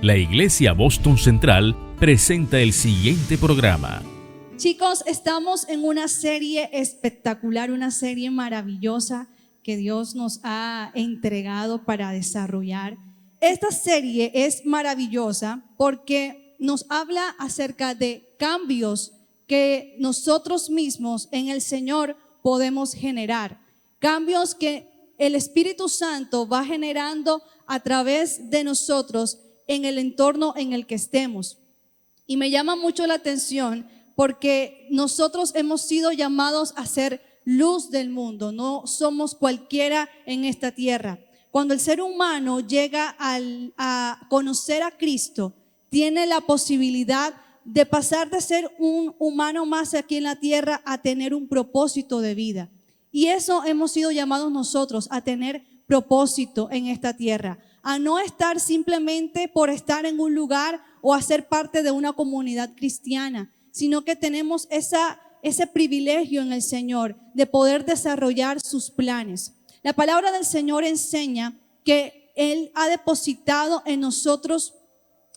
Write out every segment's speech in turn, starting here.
La Iglesia Boston Central presenta el siguiente programa. Chicos, estamos en una serie espectacular, una serie maravillosa que Dios nos ha entregado para desarrollar. Esta serie es maravillosa porque nos habla acerca de cambios que nosotros mismos en el Señor podemos generar. Cambios que el Espíritu Santo va generando a través de nosotros en el entorno en el que estemos. Y me llama mucho la atención porque nosotros hemos sido llamados a ser luz del mundo, no somos cualquiera en esta tierra. Cuando el ser humano llega a conocer a Cristo, tiene la posibilidad de pasar de ser un humano más aquí en la tierra a tener un propósito de vida. Y eso hemos sido llamados nosotros, a tener propósito en esta tierra, a no estar simplemente por estar en un lugar o a ser parte de una comunidad cristiana, sino que tenemos ese privilegio en el Señor de poder desarrollar sus planes. La palabra del Señor enseña que Él ha depositado en nosotros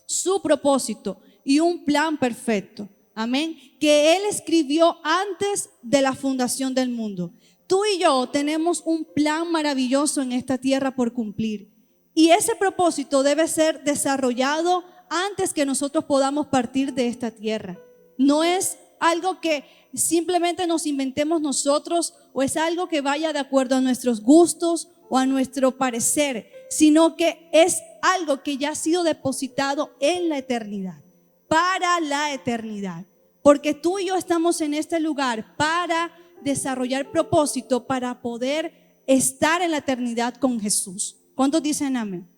su propósito y un plan perfecto. Amén. Que Él escribió antes de la fundación del mundo. Tú y yo tenemos un plan maravilloso en esta tierra por cumplir. Y ese propósito debe ser desarrollado antes que nosotros podamos partir de esta tierra. No es algo que simplemente nos inventemos nosotros o es algo que vaya de acuerdo a nuestros gustos o a nuestro parecer, sino que es algo que ya ha sido depositado en la eternidad, para la eternidad. Porque tú y yo estamos en este lugar para desarrollar propósito, para poder estar en la eternidad con Jesús. ¿Cuántos dicen amén?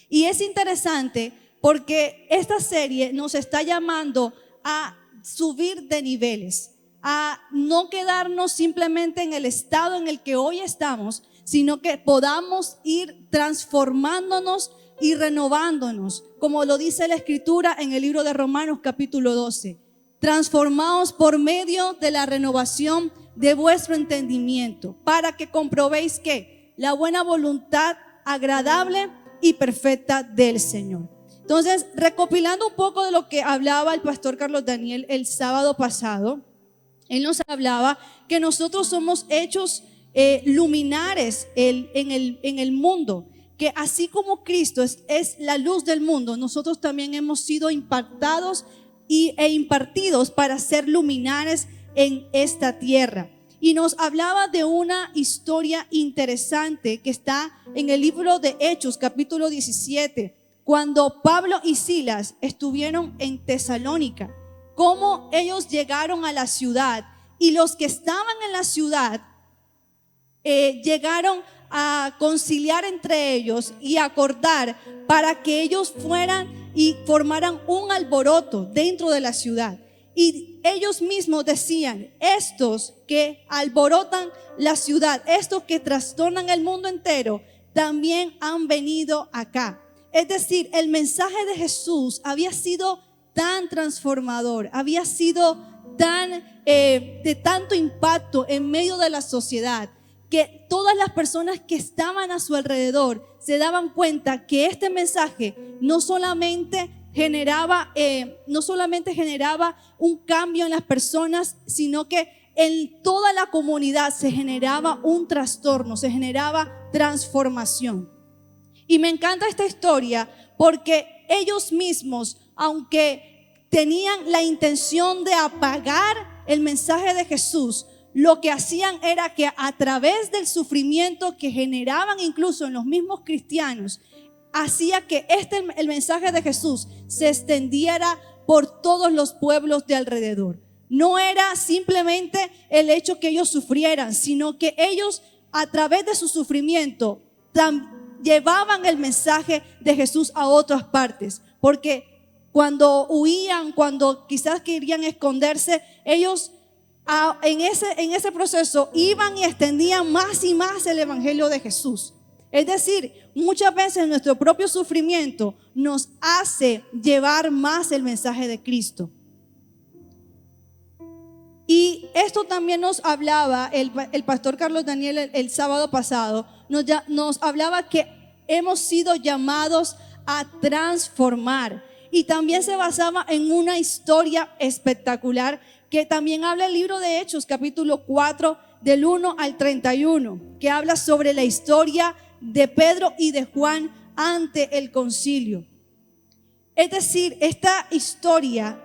Y es interesante porque esta serie nos está llamando a subir de niveles, a no quedarnos simplemente en el estado en el que hoy estamos, sino que podamos ir transformándonos y renovándonos, como lo dice la Escritura en el libro de Romanos capítulo 12. Transformaos por medio de la renovación de vuestro entendimiento, para que comprobéis que la buena voluntad agradable y perfecta del Señor. Entonces, recopilando un poco de lo que hablaba el pastor Carlos Daniel el sábado pasado, él nos hablaba que nosotros somos hechos luminares en el mundo, que así como Cristo es la luz del mundo, nosotros también hemos sido impactados e impartidos para ser luminares en esta tierra. Y nos hablaba de una historia interesante que está en el libro de Hechos capítulo 17, cuando Pablo y Silas estuvieron en Tesalónica, cómo ellos llegaron a la ciudad y los que estaban en la ciudad llegaron a conciliar entre ellos y acordar para que ellos fueran y formaran un alboroto dentro de la ciudad. Y ellos mismos decían: estos que alborotan la ciudad, estos que trastornan el mundo entero, también han venido acá. Es decir, el mensaje de Jesús había sido tan transformador, había sido de tanto impacto en medio de la sociedad, que todas las personas que estaban a su alrededor se daban cuenta que este mensaje no solamente generaba un cambio en las personas, sino que en toda la comunidad se generaba un trastorno, se generaba transformación. Y me encanta esta historia porque ellos mismos, aunque tenían la intención de apagar el mensaje de Jesús, lo que hacían era que a través del sufrimiento que generaban incluso en los mismos cristianos, hacía que el mensaje de Jesús se extendiera por todos los pueblos de alrededor. No era simplemente el hecho que ellos sufrieran, sino que ellos a través de su sufrimiento llevaban el mensaje de Jesús a otras partes, porque cuando huían, cuando quizás querían esconderse, ellos en ese proceso iban y extendían más y más el evangelio de Jesús. Es decir, muchas veces nuestro propio sufrimiento nos hace llevar más el mensaje de Cristo. Y esto también nos hablaba el pastor Carlos Daniel el sábado pasado, nos hablaba que hemos sido llamados a transformar. Y también se basaba en una historia espectacular que también habla el libro de Hechos, capítulo 4, del 1 al 31, que habla sobre la historia de Pedro y de Juan ante el concilio. Es decir, esta historia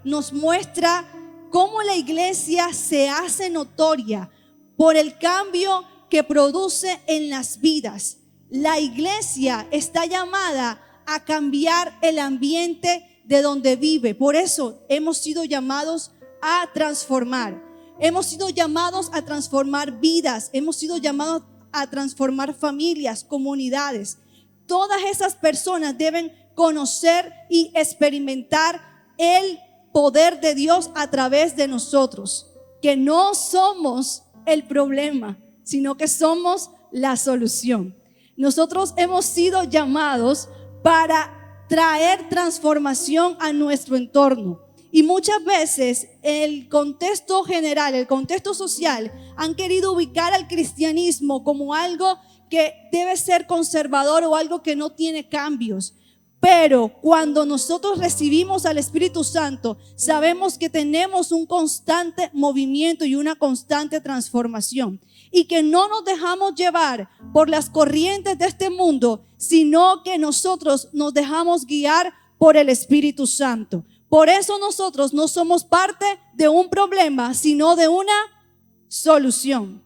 nos muestra cómo la iglesia se hace notoria por el cambio que produce en las vidas. La iglesia está llamada a cambiar el ambiente de donde vive. Por eso hemos sido llamados a transformar. Hemos sido llamados a transformar vidas. Hemos sido llamados a transformar familias, comunidades. Todas esas personas deben conocer y experimentar el poder de Dios a través de nosotros. Que no somos el problema, sino que somos la solución. Nosotros hemos sido llamados para traer transformación a nuestro entorno. Y muchas veces el contexto general, el contexto social, han querido ubicar al cristianismo como algo que debe ser conservador o algo que no tiene cambios. Pero cuando nosotros recibimos al Espíritu Santo, sabemos que tenemos un constante movimiento y una constante transformación. Y que no nos dejamos llevar por las corrientes de este mundo, sino que nosotros nos dejamos guiar por el Espíritu Santo. Por eso nosotros no somos parte de un problema, sino de una solución.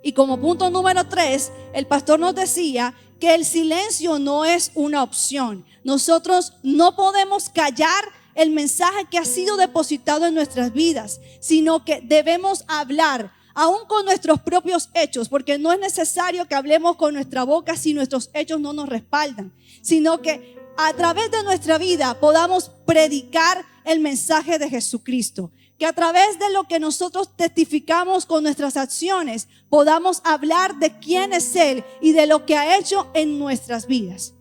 Y como punto número 3, el pastor nos decía que el silencio no es una opción. Nosotros no podemos callar el mensaje que ha sido depositado en nuestras vidas, sino que debemos hablar, aún con nuestros propios hechos, porque no es necesario que hablemos con nuestra boca si nuestros hechos no nos respaldan, sino que a través de nuestra vida podamos predicar el mensaje de Jesucristo. Que a través de lo que nosotros testificamos con nuestras acciones, podamos hablar de quién es Él y de lo que ha hecho en nuestras vidas.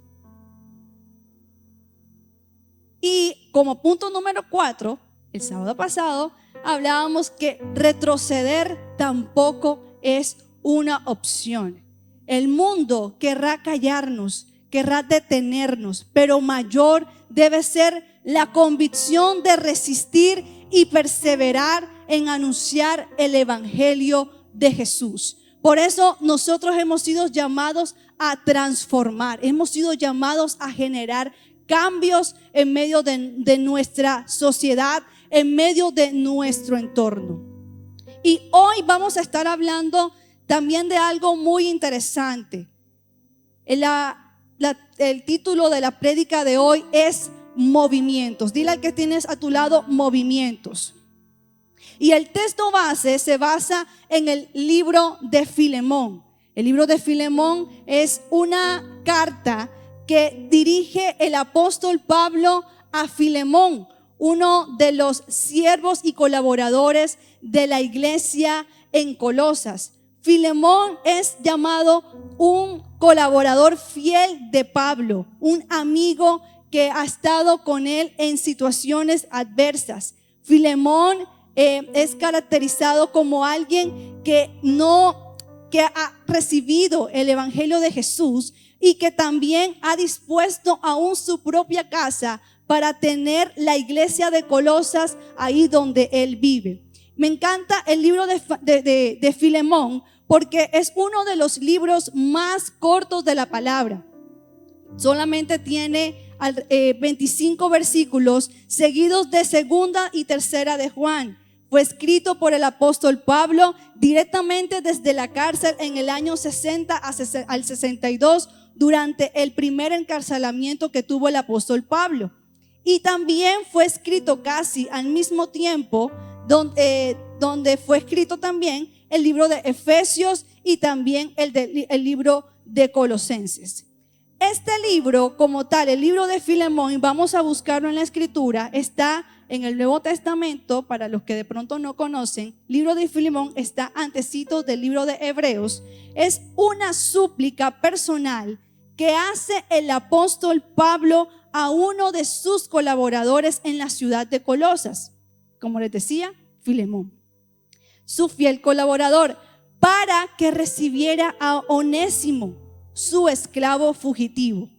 Y como punto número 4, el sábado pasado hablábamos que retroceder tampoco es una opción. El mundo querrá callarnos, querrá detenernos, pero mayor debe ser la convicción de resistir y perseverar en anunciar el evangelio de Jesús. Por eso nosotros hemos sido llamados a transformar, hemos sido llamados a generar cambios en medio de nuestra sociedad, en medio de nuestro entorno. Y hoy vamos a estar hablando también de algo muy interesante. El título de la prédica de hoy es movimientos. Dile al que tienes a tu lado, movimientos. Y el texto base se basa en el libro de Filemón. El libro de Filemón es una carta que dirige el apóstol Pablo a Filemón, uno de los siervos y colaboradores de la iglesia en Colosas. Filemón es llamado un colaborador fiel de Pablo, un amigo que ha estado con él en situaciones adversas. Filemón es caracterizado como alguien que ha recibido el evangelio de Jesús y que también ha dispuesto aún su propia casa para tener la iglesia de Colosas ahí donde él vive. Me encanta el libro de Filemón porque es uno de los libros más cortos de la palabra. Solamente tiene 25 versículos seguidos de segunda y tercera de Juan. Fue escrito por el apóstol Pablo directamente desde la cárcel en el año 60 al 62 durante el primer encarcelamiento que tuvo el apóstol Pablo. Y también fue escrito casi al mismo tiempo donde fue escrito también el libro de Efesios y también el libro de Colosenses. Este libro como tal, el libro de Filemón, vamos a buscarlo en la escritura, está en el Nuevo Testamento. Para los que de pronto no conocen, el libro de Filemón está antecito del libro de Hebreos. Es una súplica personal que hace el apóstol Pablo a uno de sus colaboradores en la ciudad de Colosas, como les decía, Filemón, su fiel colaborador, para que recibiera a Onésimo, su esclavo fugitivo.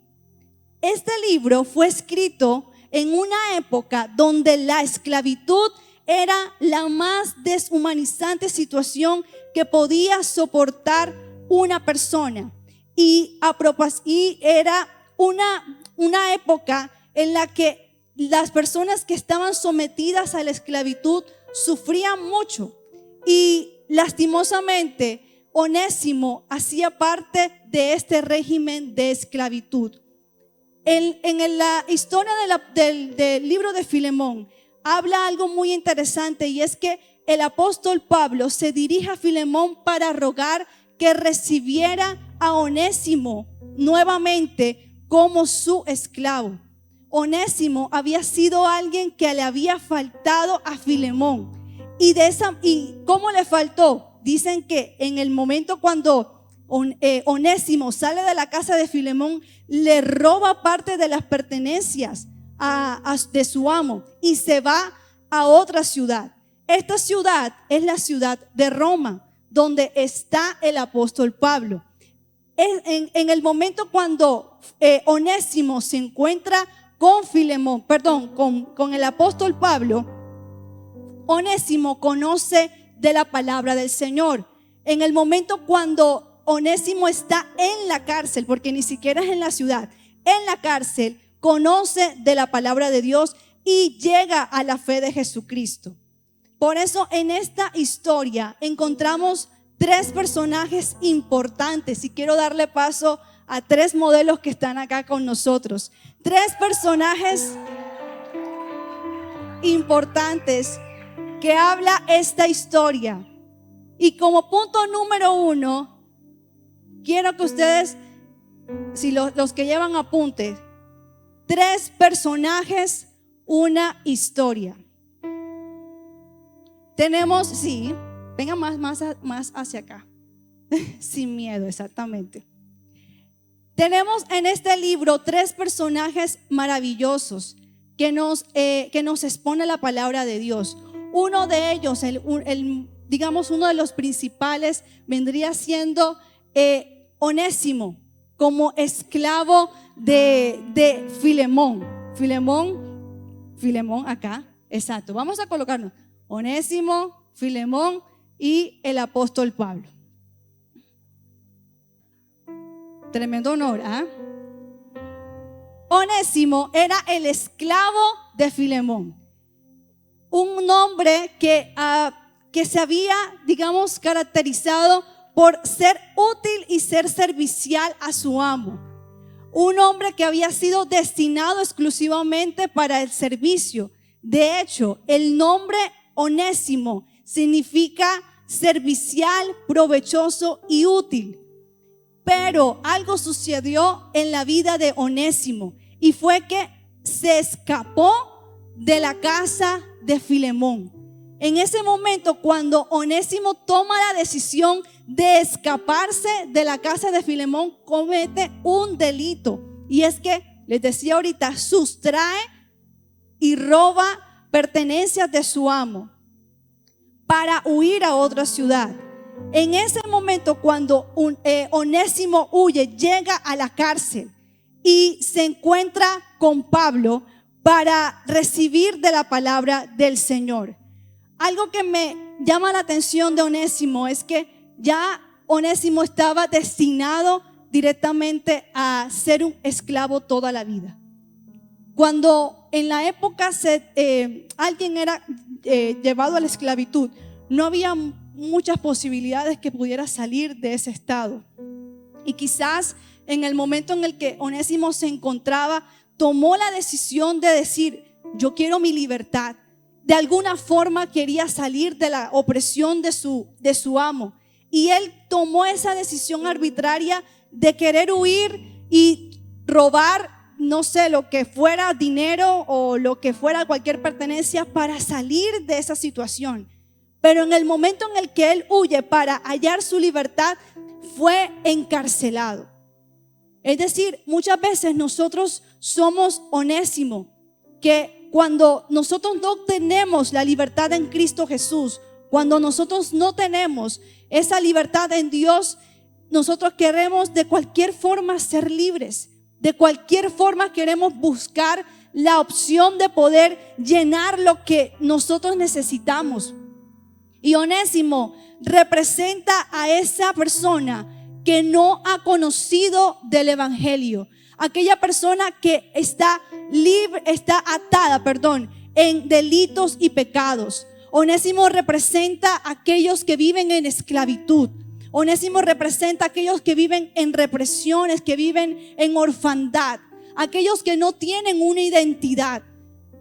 Este libro fue escrito en una época donde la esclavitud era la más deshumanizante situación que podía soportar una persona. Y era una época en la que las personas que estaban sometidas a la esclavitud sufrían mucho. Y lastimosamente, Onésimo hacía parte de este régimen de esclavitud. En la historia del libro de Filemón habla algo muy interesante, y es que el apóstol Pablo se dirige a Filemón para rogar que recibiera a Onésimo nuevamente como su esclavo. Onésimo había sido alguien que le había faltado a Filemón. ¿Y cómo le faltó? Dicen que en el momento cuando Onésimo sale de la casa de Filemón, le roba parte de las pertenencias de su amo y se va a otra ciudad. Esta ciudad es la ciudad de Roma, donde está el apóstol Pablo. En el momento cuando Onésimo se encuentra con Filemón, con el apóstol Pablo, Onésimo conoce de la palabra del Señor. En el momento cuando Onésimo está en la cárcel, porque ni siquiera es en la ciudad, en la cárcel, conoce de la palabra de Dios y llega a la fe de Jesucristo. Por eso en esta historia encontramos tres personajes importantes, y quiero darle paso a tres modelos que están acá con nosotros. Tres personajes importantes que habla esta historia. Y como punto número 1, quiero que ustedes, si los que llevan apuntes, tres personajes, una historia. Tenemos, sí, venga más hacia acá. Sin miedo, exactamente. Tenemos en este libro tres personajes maravillosos que nos expone la palabra de Dios. Uno de ellos, digamos uno de los principales, vendría siendo Onésimo, como esclavo de Filemón. Filemón acá, exacto. Vamos a colocarnos Onésimo, Filemón y el apóstol Pablo. Tremendo honor, ¿ah? Onésimo era el esclavo de Filemón, un hombre que se había, digamos, caracterizado por ser útil y ser servicial a su amo. Un hombre que había sido destinado exclusivamente para el servicio. De hecho, el nombre Onésimo significa servicial, provechoso y útil. Pero algo sucedió en la vida de Onésimo, y fue que se escapó de la casa de Filemón. En ese momento, cuando Onésimo toma la decisión de escaparse de la casa de Filemón, comete un delito. Y es que, les decía ahorita, sustrae y roba pertenencias de su amo para huir a otra ciudad. En ese momento, cuando Onésimo huye, llega a la cárcel y se encuentra con Pablo para recibir de la palabra del Señor. Algo que me llama la atención de Onésimo es que ya Onésimo estaba destinado directamente a ser un esclavo toda la vida. Cuando en la época alguien era llevado a la esclavitud, no había muchas posibilidades que pudiera salir de ese estado. Y quizás en el momento en el que Onésimo se encontraba, tomó la decisión de decir: yo quiero mi libertad. De alguna forma quería salir de la opresión de su amo. Y él tomó esa decisión arbitraria de querer huir y robar, no sé, lo que fuera dinero o lo que fuera cualquier pertenencia para salir de esa situación. Pero en el momento en el que él huye para hallar su libertad, fue encarcelado. Es decir, muchas veces nosotros somos Onésimo, que cuando nosotros no tenemos la libertad en Cristo Jesús, cuando nosotros no tenemos esa libertad en Dios, nosotros queremos de cualquier forma ser libres. De cualquier forma queremos buscar la opción de poder llenar lo que nosotros necesitamos. Y Onésimo representa a esa persona que no ha conocido del evangelio, aquella persona que está atada en delitos y pecados. Onésimo representa a aquellos que viven en esclavitud. Onésimo representa a aquellos que viven en represiones, que viven en orfandad, aquellos que no tienen una identidad.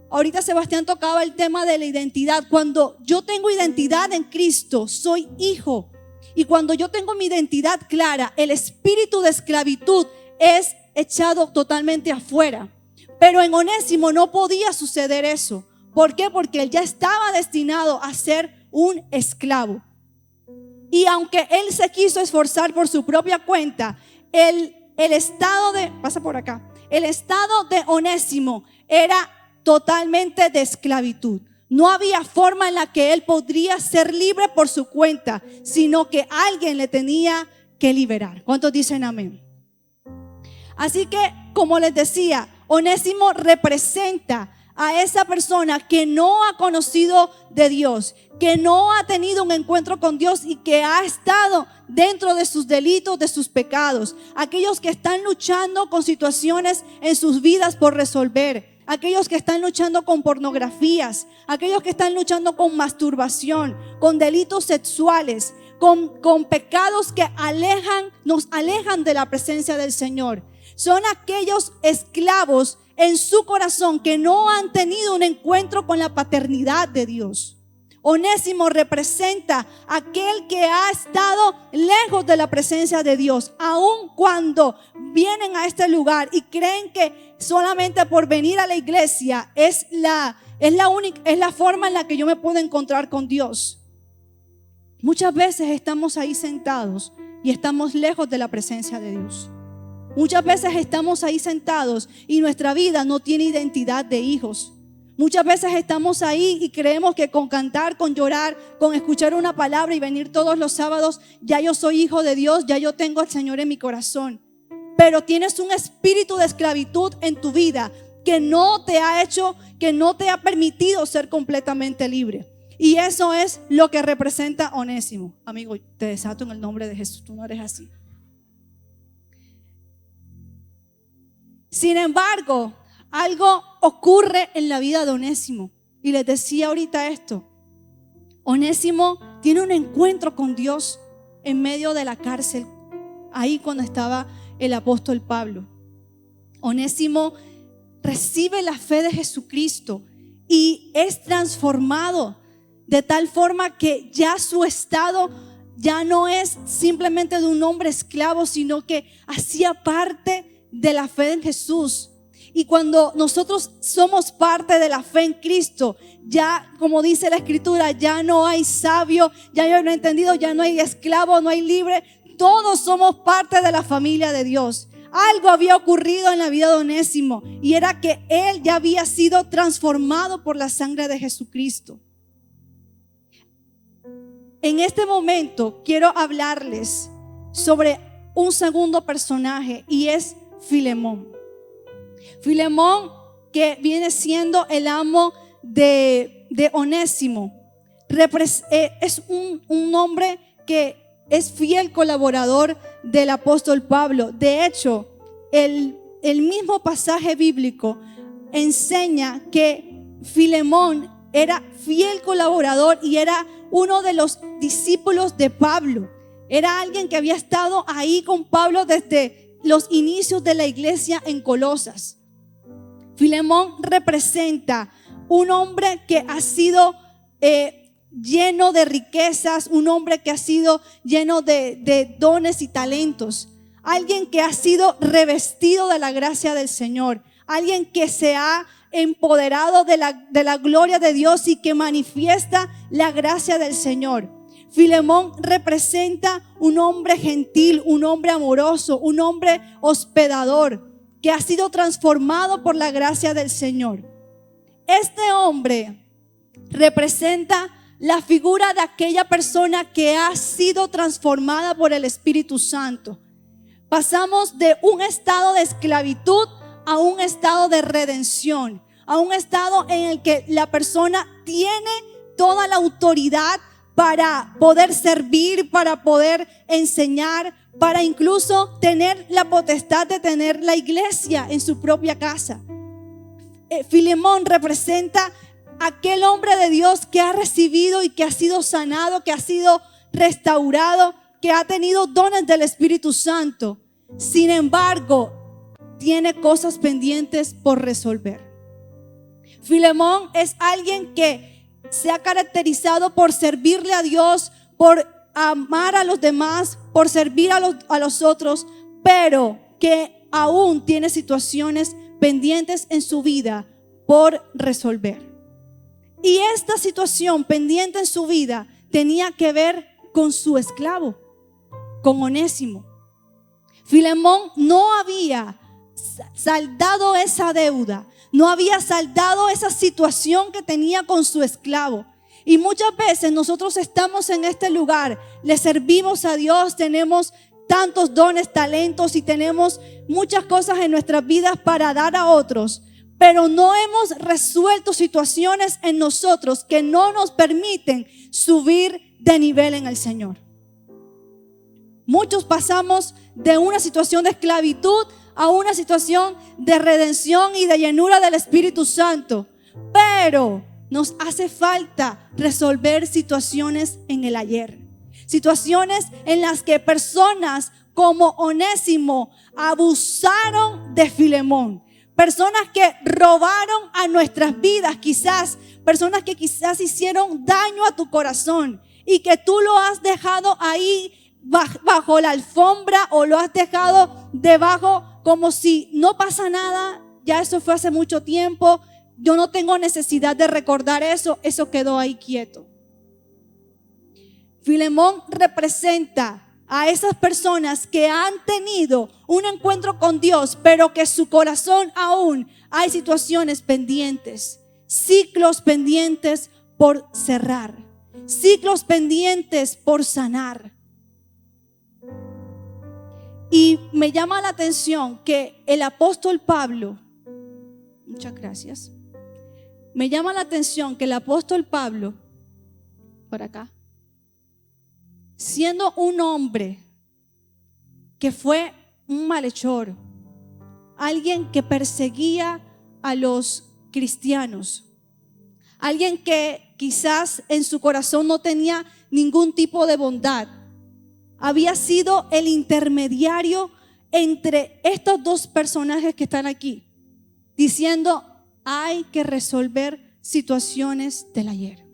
Ahorita Sebastián tocaba el tema de la identidad. Cuando yo tengo identidad en Cristo, soy hijo. Y cuando yo tengo mi identidad clara, el espíritu de esclavitud es echado totalmente afuera. Pero en Onésimo no podía suceder eso. ¿Por qué? Porque él ya estaba destinado a ser un esclavo. Y aunque él se quiso esforzar por su propia cuenta, el estado de Onésimo era totalmente de esclavitud. No había forma en la que él podría ser libre por su cuenta, sino que alguien le tenía que liberar. ¿Cuántos dicen amén? Así que, como les decía, Onésimo representa a esa persona que no ha conocido de Dios, que no ha tenido un encuentro con Dios y que ha estado dentro de sus delitos, de sus pecados. Aquellos que están luchando con situaciones en sus vidas por resolver. Aquellos que están luchando con pornografías. Aquellos que están luchando con masturbación, con delitos sexuales, con pecados que nos alejan de la presencia del Señor. Son aquellos esclavos en su corazón que no han tenido un encuentro con la paternidad de Dios. Onésimo representa a aquel que ha estado lejos de la presencia de Dios, aun cuando vienen a este lugar y creen que solamente por venir a la iglesia es la forma en la que yo me puedo encontrar con Dios. Muchas veces estamos ahí sentados y estamos lejos de la presencia de Dios. Muchas veces estamos ahí sentados y nuestra vida no tiene identidad de hijos. Muchas veces estamos ahí y creemos que con cantar, con llorar, con escuchar una palabra y venir todos los sábados, ya yo soy hijo de Dios, ya yo tengo al Señor en mi corazón. Pero tienes un espíritu de esclavitud en tu vida que no te ha permitido ser completamente libre. Y eso es lo que representa Onésimo. Amigo, te desato en el nombre de Jesús, tú no eres así. Sin embargo, algo ocurre en la vida de Onésimo. Y les decía ahorita esto. Onésimo tiene un encuentro con Dios en medio de la cárcel, ahí cuando estaba el apóstol Pablo. Onésimo recibe la fe de Jesucristo y es transformado de tal forma que ya su estado ya no es simplemente de un hombre esclavo, sino que hacía parte de la fe en Jesús. Y cuando nosotros somos parte de la fe en Cristo, ya como dice la escritura, ya no hay sabio, ya no hay entendido, ya no hay esclavo, no hay libre. Todos somos parte de la familia de Dios. Algo había ocurrido en la vida de Onésimo y era que él ya había sido transformado por la sangre de Jesucristo. En este momento quiero hablarles sobre un segundo personaje y es Filemón. Filemón, que viene siendo el amo de Onésimo, es un hombre que es fiel colaborador del apóstol Pablo. De hecho, el mismo pasaje bíblico enseña que Filemón era fiel colaborador y era uno de los discípulos de Pablo. Era alguien que había estado ahí con Pablo desde los inicios de la iglesia en Colosas. Filemón representa un hombre que ha sido lleno de riquezas, un hombre que ha sido lleno de dones y talentos, alguien que ha sido revestido de la gracia del Señor, alguien que se ha empoderado de la gloria de Dios y que manifiesta la gracia del Señor. Filemón representa un hombre gentil, un hombre amoroso, un hombre hospedador que ha sido transformado por la gracia del Señor. Este hombre representa la figura de aquella persona que ha sido transformada por el Espíritu Santo. Pasamos de un estado de esclavitud a un estado de redención, a un estado en el que la persona tiene toda la autoridad para poder servir, para poder enseñar, para incluso tener la potestad de tener la iglesia en su propia casa. Filemón representa aquel hombre de Dios que ha recibido y que ha sido sanado, que ha sido restaurado, que ha tenido dones del Espíritu Santo. Sin embargo, tiene cosas pendientes por resolver. Filemón es alguien que se ha caracterizado por servirle a Dios, por amar a los demás, por servir a los otros, pero que aún tiene situaciones pendientes en su vida por resolver. Y esta situación pendiente en su vida tenía que ver con su esclavo, con Onésimo. Filemón no había saldado esa deuda, no había saldado esa situación que tenía con su esclavo. Y muchas veces nosotros estamos en este lugar, le servimos a Dios, tenemos tantos dones, talentos y tenemos muchas cosas en nuestras vidas para dar a otros, pero no hemos resuelto situaciones en nosotros que no nos permiten subir de nivel en el Señor. Muchos pasamos de una situación de esclavitud a una situación de redención y de llenura del Espíritu Santo, pero nos hace falta resolver situaciones en el ayer, situaciones en las que personas como Onésimo abusaron de Filemón, personas que robaron a nuestras vidas, quizás personas que quizás hicieron daño a tu corazón y que tú lo has dejado ahí bajo la alfombra o lo has dejado debajo como si no pasa nada, ya eso fue hace mucho tiempo, yo no tengo necesidad de recordar eso, eso quedó ahí quieto. Filemón representa a esas personas que han tenido un encuentro con Dios, pero que su corazón aún hay situaciones pendientes, ciclos pendientes por cerrar, ciclos pendientes por sanar. Y me llama la atención que el apóstol Pablo, muchas gracias, me llama la atención que el apóstol Pablo, por acá, siendo un hombre que fue un malhechor, alguien que perseguía a los cristianos, alguien que quizás en su corazón no tenía ningún tipo de bondad, había sido el intermediario entre estos dos personajes que están aquí, diciendo: hay que resolver situaciones del ayer.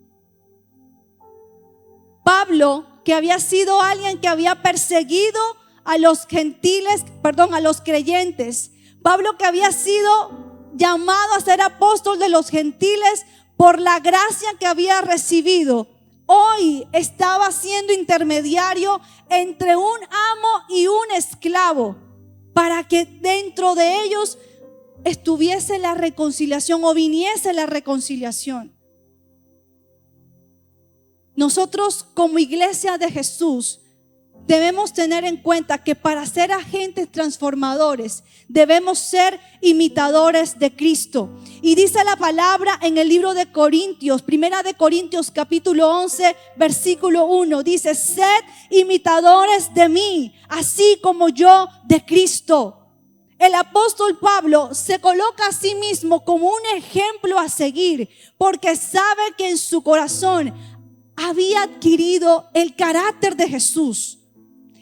Pablo, que había sido alguien que había perseguido a los gentiles, a los creyentes. Pablo, que había sido llamado a ser apóstol de los gentiles por la gracia que había recibido, hoy estaba siendo intermediario entre un amo y un esclavo para que dentro de ellos estuviese la reconciliación o viniese la reconciliación. Nosotros como iglesia de Jesús debemos tener en cuenta que para ser agentes transformadores debemos ser imitadores de Cristo. Y dice la palabra en el libro de Corintios, Primera de Corintios capítulo 11 versículo 1, dice: sed imitadores de mí, así como yo de Cristo. El apóstol Pablo se coloca a sí mismo como un ejemplo a seguir, porque sabe que en su corazón había adquirido el carácter de Jesús.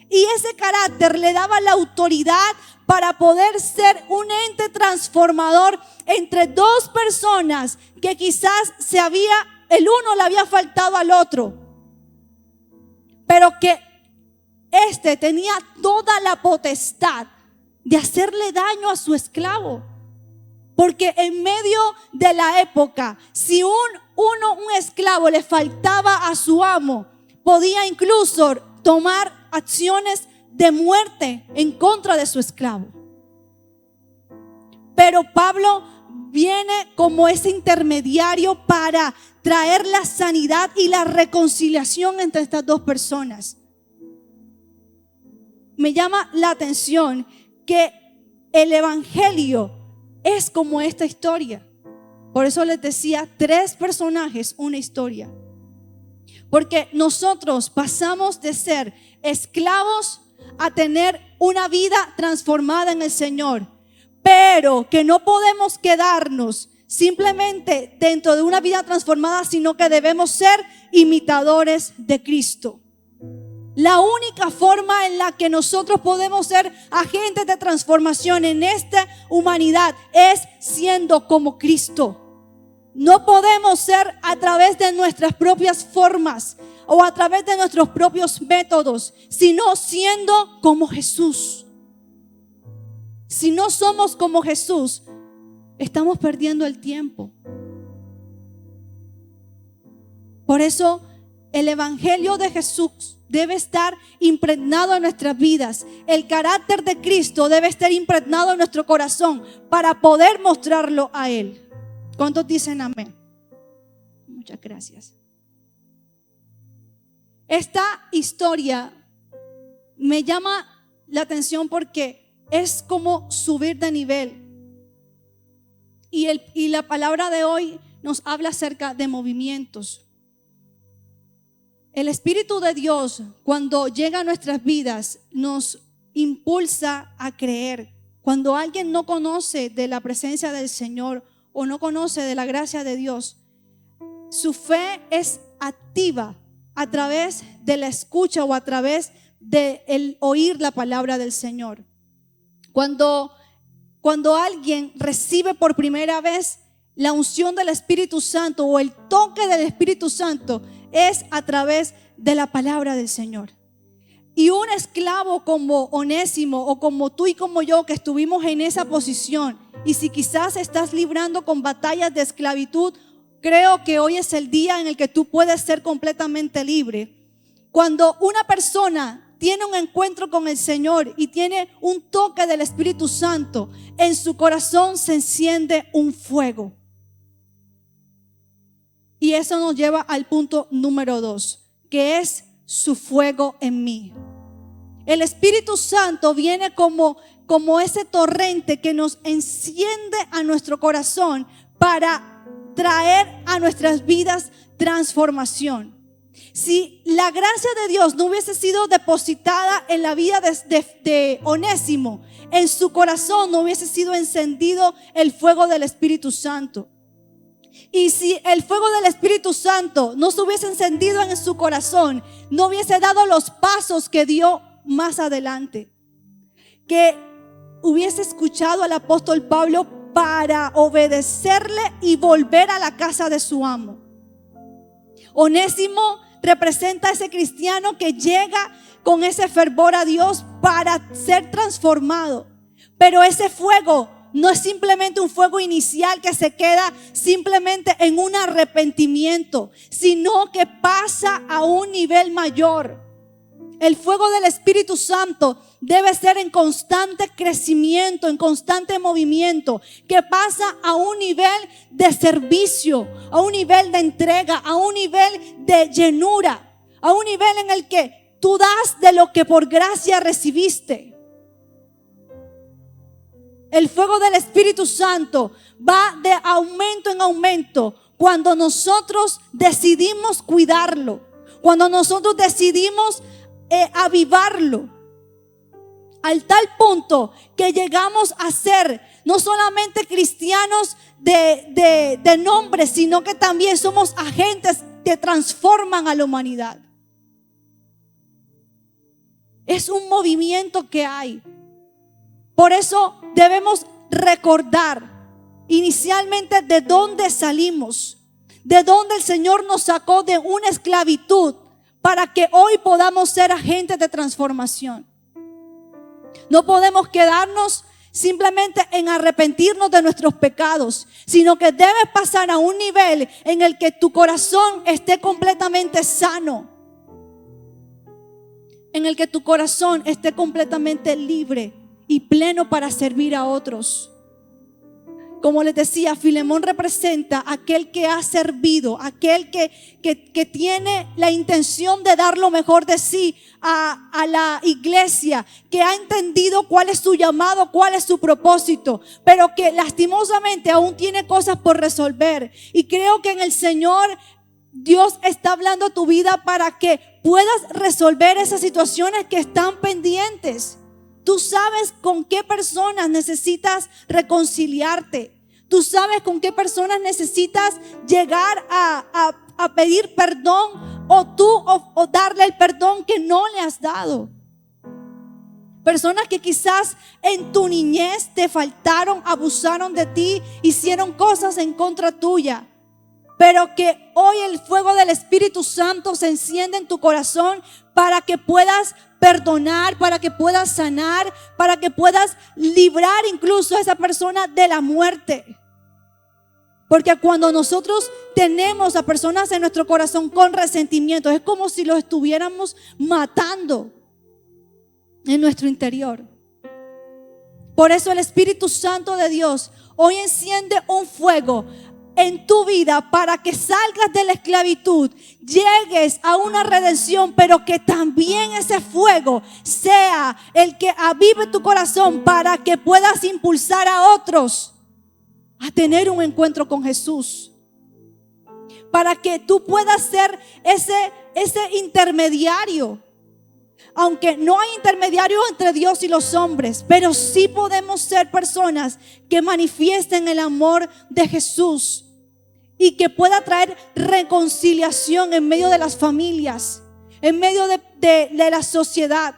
Y ese carácter le daba la autoridad para poder ser un ente transformador entre dos personas que quizás el uno le había faltado al otro, pero que este tenía toda la potestad de hacerle daño a su esclavo. Porque en medio de la época, si un esclavo le faltaba a su amo, podía incluso tomar acciones de muerte en contra de su esclavo. Pero Pablo viene como ese intermediario para traer la sanidad y la reconciliación entre estas dos personas. me llama la atención que el evangelio es como esta historia. Por eso les decía, 3 personajes, una historia. Porque nosotros pasamos de ser esclavos a tener una vida transformada en el Señor, pero que no podemos quedarnos simplemente dentro de una vida transformada, sino que debemos ser imitadores de Cristo. La única forma en la que nosotros podemos ser agentes de transformación en esta humanidad es siendo como Cristo. No podemos ser a través de nuestras propias formas o a través de nuestros propios métodos, sino siendo como Jesús. Si no somos como Jesús, estamos perdiendo el tiempo. Por eso el evangelio de Jesús debe estar impregnado en nuestras vidas. El carácter de Cristo debe estar impregnado en nuestro corazón para poder mostrarlo a Él. ¿Cuántos dicen amén? Muchas gracias. Esta historia me llama la atención porque es como subir de nivel. Y la palabra de hoy nos habla acerca de movimientos. El Espíritu de Dios, cuando llega a nuestras vidas, nos impulsa a creer. Cuando alguien no conoce de la presencia del Señor o no conoce de la gracia de Dios, su fe es activa a través de la escucha o a través de el oír la palabra del Señor. Cuando alguien recibe por primera vez la unción del Espíritu Santo o el toque del Espíritu Santo, es a través de la palabra del Señor. Y un esclavo como Onésimo o como tú y como yo, que estuvimos en esa posición, y si quizás estás librando con batallas de esclavitud, creo que hoy es el día en el que tú puedes ser completamente libre. Cuando una persona tiene un encuentro con el Señor y tiene un toque del Espíritu Santo, en su corazón se enciende un fuego. Y eso nos lleva al punto número 2, que es su fuego en mí. El Espíritu Santo viene como ese torrente que nos enciende a nuestro corazón para traer a nuestras vidas transformación. Si la gracia de Dios no hubiese sido depositada en la vida de Onésimo, en su corazón no hubiese sido encendido el fuego del Espíritu Santo. Y si el fuego del Espíritu Santo no se hubiese encendido en su corazón, no hubiese dado los pasos que dio más adelante, que hubiese escuchado al apóstol Pablo para obedecerle y volver a la casa de su amo. Onésimo representa a ese cristiano que llega con ese fervor a Dios para ser transformado. Pero ese fuego no es simplemente un fuego inicial que se queda simplemente en un arrepentimiento, sino que pasa a un nivel mayor. El fuego del Espíritu Santo debe ser en constante crecimiento, en constante movimiento, que pasa a un nivel de servicio, a un nivel de entrega, a un nivel de llenura, a un nivel en el que tú das de lo que por gracia recibiste. El fuego del Espíritu Santo va de aumento en aumento cuando nosotros decidimos cuidarlo, cuando nosotros decidimos avivarlo, al tal punto que llegamos a ser no solamente cristianos de nombre, sino que también somos agentes que transforman a la humanidad. Es un movimiento que hay. Por eso debemos recordar inicialmente de dónde salimos, de dónde el Señor nos sacó de una esclavitud, para que hoy podamos ser agentes de transformación. No podemos quedarnos simplemente en arrepentirnos de nuestros pecados, sino que debes pasar a un nivel en el que tu corazón esté completamente sano, en el que tu corazón esté completamente libre y pleno para servir a otros. Como les decía, Filemón representa aquel que ha servido, aquel que tiene la intención de dar lo mejor de sí a la iglesia, que ha entendido cuál es su llamado, cuál es su propósito, pero que lastimosamente aún tiene cosas por resolver. Y creo que en el Señor Dios está hablando a tu vida para que puedas resolver esas situaciones que están pendientes. Tú sabes con qué personas necesitas reconciliarte. Tú sabes con qué personas necesitas llegar a pedir perdón o darle el perdón que no le has dado. Personas que quizás en tu niñez te faltaron, abusaron de ti, hicieron cosas en contra tuya. Pero que hoy el fuego del Espíritu Santo se enciende en tu corazón para que puedas perdonar, para que puedas sanar, para que puedas librar incluso a esa persona de la muerte. Porque cuando nosotros tenemos a personas en nuestro corazón con resentimiento, es como si los estuviéramos matando en nuestro interior. Por eso el Espíritu Santo de Dios hoy enciende un fuego en tu vida para que salgas de la esclavitud, llegues a una redención, pero que también ese fuego sea el que avive tu corazón para que puedas impulsar a otros a tener un encuentro con Jesús, para que tú puedas ser ese intermediario. Aunque no hay intermediario entre Dios y los hombres, pero sí podemos ser personas que manifiesten el amor de Jesús y que pueda traer reconciliación en medio de las familias, en medio de la sociedad.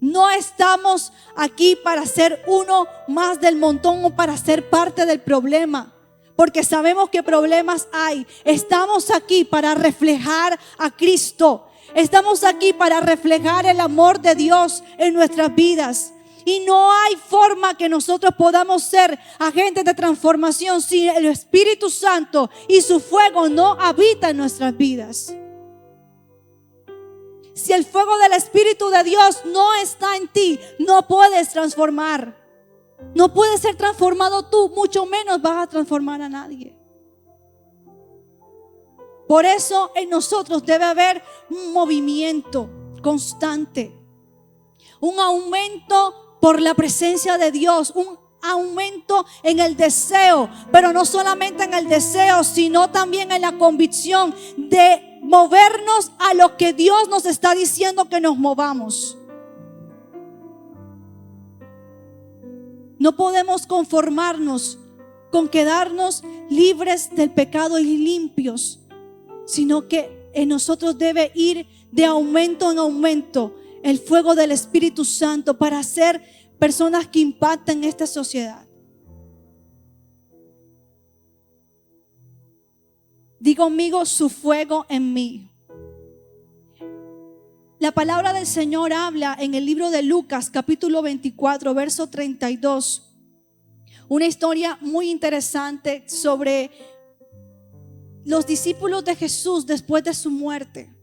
No estamos aquí para ser uno más del montón o para ser parte del problema, porque sabemos que problemas hay. Estamos aquí para reflejar a Cristo. Estamos aquí para reflejar el amor de Dios en nuestras vidas. Y no hay forma que nosotros podamos ser agentes de transformación si el Espíritu Santo y su fuego no habita en nuestras vidas. Si el fuego del Espíritu de Dios no está en ti, no puedes transformar. No puedes ser transformado tú, mucho menos vas a transformar a nadie. Por eso en nosotros debe haber un movimiento constante, un aumento por la presencia de Dios, un aumento en el deseo, pero no solamente en el deseo, sino también en la convicción de movernos a lo que Dios nos está diciendo que nos movamos. No podemos conformarnos con quedarnos libres del pecado y limpios, sino que en nosotros debe ir de aumento en aumento el fuego del Espíritu Santo para ser personas que impacten esta sociedad. Diga conmigo: su fuego en mí. La palabra del Señor habla en el libro de Lucas, capítulo 24, verso 32. Una historia muy interesante sobre los discípulos de Jesús después de su muerte.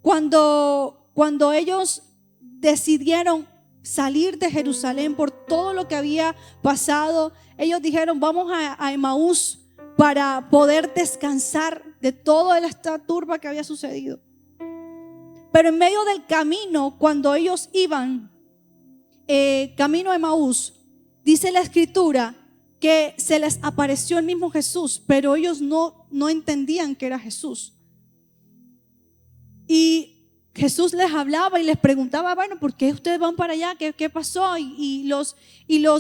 Cuando ellos decidieron salir de Jerusalén por todo lo que había pasado, ellos dijeron: vamos a Emaús para poder descansar de toda esta turba que había sucedido. Pero en medio del camino, cuando ellos iban camino a Emaús, dice la escritura que se les apareció el mismo Jesús, pero ellos no entendían que era Jesús. Y Jesús les hablaba y les preguntaba: bueno, ¿por qué ustedes van para allá? ¿Qué pasó? Y los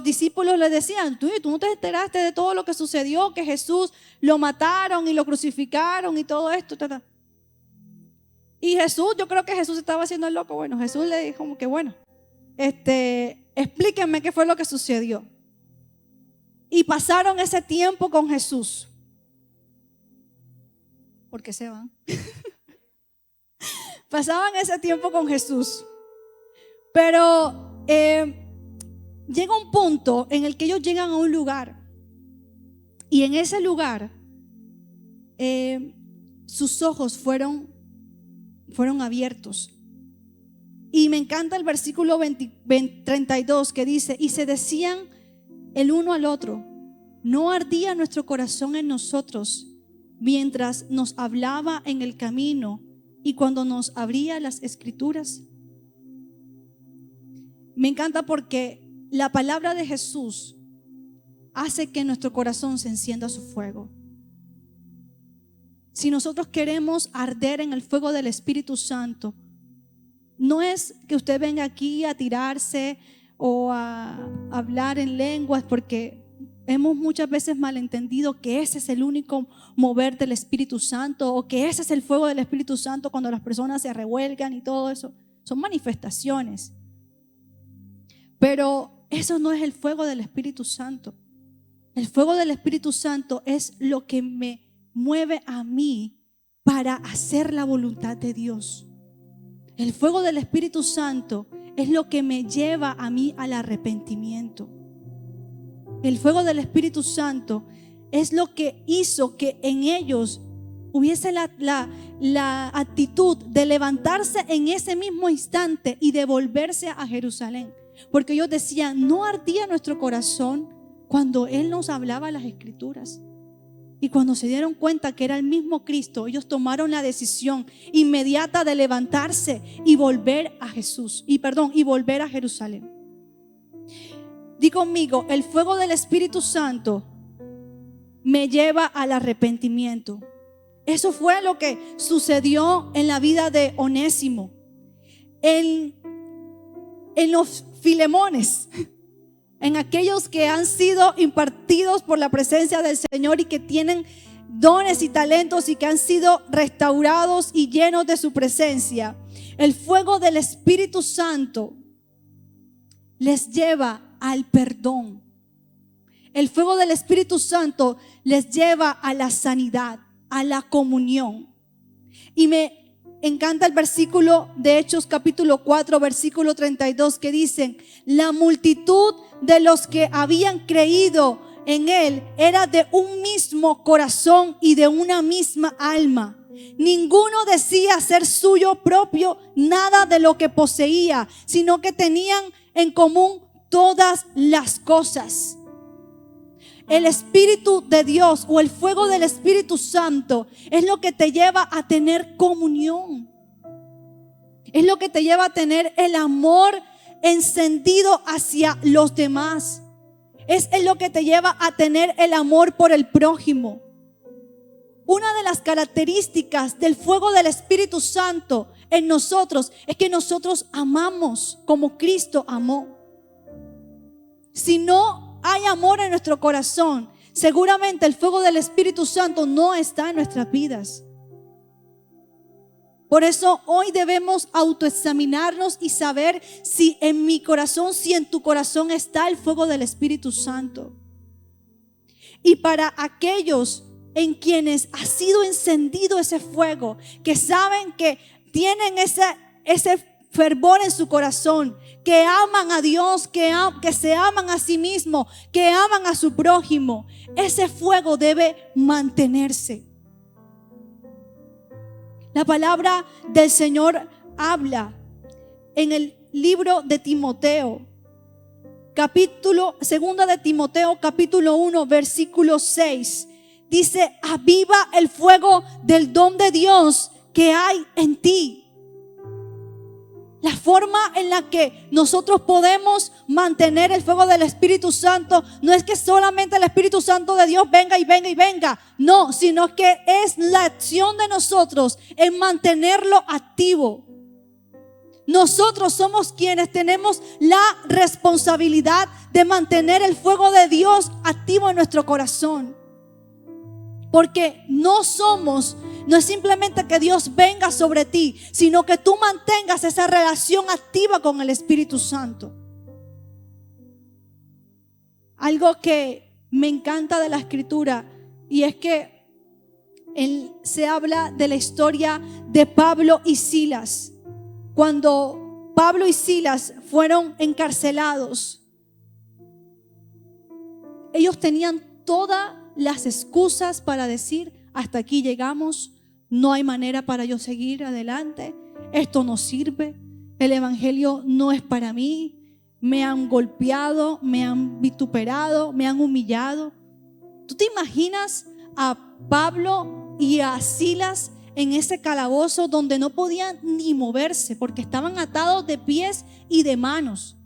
discípulos les decían: ¿Tú no te enteraste de todo lo que sucedió? Que Jesús lo mataron y lo crucificaron y todo esto. Y Jesús, yo creo que Jesús estaba haciendo el loco. Bueno, Jesús le dijo como que: bueno, explíquenme qué fue lo que sucedió. Y pasaron ese tiempo con Jesús. ¿Por qué se van? Pasaban ese tiempo con Jesús. Pero llega un punto en el que ellos llegan a un lugar. Y en ese lugar sus ojos fueron abiertos. Y me encanta el versículo 32 que dice: y se decían el uno al otro: ¿no ardía nuestro corazón en nosotros mientras nos hablaba en el camino y cuando nos abría las Escrituras? Me encanta porque la palabra de Jesús hace que nuestro corazón se encienda su fuego. Si nosotros queremos arder en el fuego del Espíritu Santo, no es que usted venga aquí a tirarse o a hablar en lenguas, porque hemos muchas veces malentendido que ese es el único mover del Espíritu Santo, o que ese es el fuego del Espíritu Santo cuando las personas se revuelcan y todo eso. Son manifestaciones. Pero eso no es el fuego del Espíritu Santo. El fuego del Espíritu Santo es lo que me mueve a mí para hacer la voluntad de Dios. El fuego del Espíritu Santo es lo que me lleva a mí al arrepentimiento. El fuego del Espíritu Santo es lo que hizo que en ellos hubiese la actitud de levantarse en ese mismo instante y de volverse a Jerusalén. Porque ellos decían, ¿no ardía nuestro corazón cuando Él nos hablaba las Escrituras? Y cuando se dieron cuenta que era el mismo Cristo, ellos tomaron la decisión inmediata de levantarse y volver a Jesús, y volver a Jerusalén. Di conmigo, el fuego del Espíritu Santo me lleva al arrepentimiento. Eso fue lo que sucedió en la vida de Onésimo. En los Filemones, en aquellos que han sido impartidos por la presencia del Señor y que tienen dones y talentos y que han sido restaurados y llenos de su presencia. El fuego del Espíritu Santo les lleva al perdón. El fuego del Espíritu Santo les lleva a la sanidad, a la comunión. Y me encanta el versículo de Hechos capítulo 4, versículo 32, que dicen: la multitud de los que habían creído en Él era de un mismo corazón y de una misma alma. Ninguno decía ser suyo propio nada de lo que poseía, sino que tenían en común todas las cosas. El Espíritu de Dios o el fuego del Espíritu Santo es lo que te lleva a tener comunión. Es lo que te lleva a tener el amor encendido hacia los demás. Es lo que te lleva a tener el amor por el prójimo. Una de las características del fuego del Espíritu Santo en nosotros es que nosotros amamos como Cristo amó. Si no hay amor en nuestro corazón, seguramente el fuego del Espíritu Santo no está en nuestras vidas. Por eso hoy debemos autoexaminarnos y saber si en mi corazón, si en tu corazón está el fuego del Espíritu Santo. Y para aquellos en quienes ha sido encendido ese fuego, que saben que tienen ese fervor en su corazón, que aman a Dios, que se aman a sí mismos, que aman a su prójimo, ese fuego debe mantenerse. La palabra del Señor habla en el libro de Timoteo, segunda de Timoteo, capítulo 1, versículo 6. Dice: aviva el fuego del don de Dios que hay en ti. La forma en la que nosotros podemos mantener el fuego del Espíritu Santo no es que solamente el Espíritu Santo de Dios venga y venga y venga. No, sino que es la acción de nosotros en mantenerlo activo. Nosotros somos quienes tenemos la responsabilidad de mantener el fuego de Dios activo en nuestro corazón. Porque no es simplemente que Dios venga sobre ti, sino que tú mantengas esa relación activa con el Espíritu Santo. Algo que me encanta de la Escritura, y es que se habla de la historia de Pablo y Silas. Cuando Pablo y Silas fueron encarcelados, ellos tenían todas las excusas para decir: hasta aquí llegamos, no hay manera para yo seguir adelante, esto no sirve, el evangelio no es para mí, me han golpeado, me han vituperado, me han humillado. imaginas a Pablo y a Silas en ese calabozo donde no podían ni moverse porque estaban atados de pies y de manos?